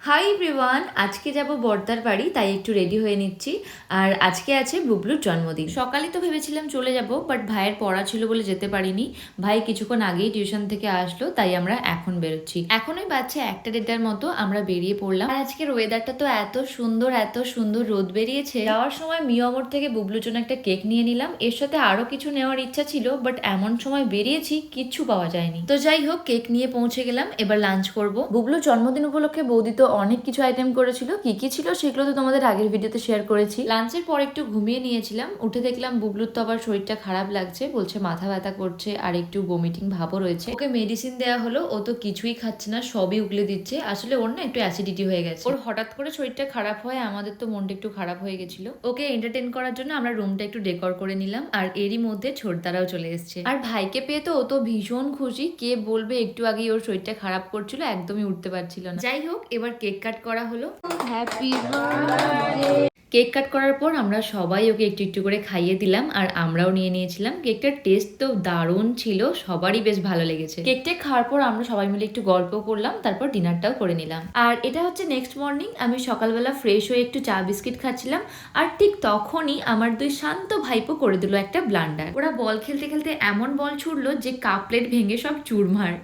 Hi everyone, আজকে যাব বর্দার বাড়ি, তাই একটু রেডি হয়ে নিচ্ছি। আর আজকে আছে বুবলুর জন্মদিন। সকালে তো ভেবেছিলাম চলে যাব, বাট ভাইয়ের পড়া ছিল বলে যেতে পারিনি। ভাই কিছুক্ষণ আগেই টিউশন থেকে আসলো, তাই আমরা এখন বেরোচ্ছি। এখনই বাজছে 1টা-1:30টার মতো, আমরা বেরিয়ে পড়লাম। আর আজকের ওয়েদারটা তো এত সুন্দর রোদ বেরিয়েছে। যাওয়ার সময় মিয়ামোর থেকে বুবলুর জন্য একটা কেক নিয়ে নিলাম। এর সাথে আরো কিছু নেওয়ার ইচ্ছা ছিল, বাট এমন সময় বেরিয়েছি কিচ্ছু পাওয়া যায়নি। তো যাই হোক, কেক নিয়ে পৌঁছে গেলাম। এবার লাঞ্চ করব। বুবলুর জন্মদিন উপলক্ষে বৌদি তো অনেক কিছু আইটেম করেছিল। কি ছিল সেগুলো তো তোমাদের আগের ভিডিওতে শেয়ার করেছি। লাঞ্চের পর একটু ঘুমিয়ে নিয়েছিলাম। উঠে দেখলাম বুবলুর তো আবার শরীরটা খারাপ লাগছে, বলছে মাথা ব্যথা করছে আর একটু বমিটিং ভাবও রয়েছে। ওকে মেডিসিন দেওয়া হলো, ও তো কিছুই খাচ্ছে না, সবই উগলে দিচ্ছে। আসলে ওর না একটু অ্যাসিডিটি হয়ে গেছে। ওর হঠাৎ করে শরীরটা খারাপ হয়, আমাদের তো মনটা একটু খারাপ হয়ে গেছিল। ওকে এন্টারটেইন করার জন্য আমরা রুমটা একটু ডেকোর করে নিলাম, আর এরই মধ্যে ছোটদারাও চলে এসেছে। আর ভাইকে পেয়ে তো ও তো ভীষণ খুশি। কে বলবে, একটু আগেই ওর শরীরটা খারাপ করছিল, একদমই উঠতে পারছিল না। যাই হোক, এবার কেক কাট করা হলো। Happy birthday. কেক কাট করার পর আমরা সবাই ওকে একটু একটু করে খাইয়ে দিলাম, আর আমরাও নিয়ে নিয়েছিলাম। কেকটার টেস্ট তো দারুণ ছিল, সবারই বেশ ভালো লেগেছে। কেকটা খাওয়ার পর আমরা সবাই মিলে একটু গল্প করলাম, তারপর ডিনারটাও করে নিলাম। আর এটা হচ্ছে নেক্সট মর্নিং। আমি সকালবেলা ফ্রেশ হয়ে একটু চা বিস্কিট খাচ্ছিলাম, আর ঠিক তখনই আমার দুই শান্ত ভাইপো করে দিল একটা ব্লান্ডার। ওরা বল খেলতে খেলতে এমন বল ছুড়লো যে কাপ প্লেট ভেঙে সব চুরমার।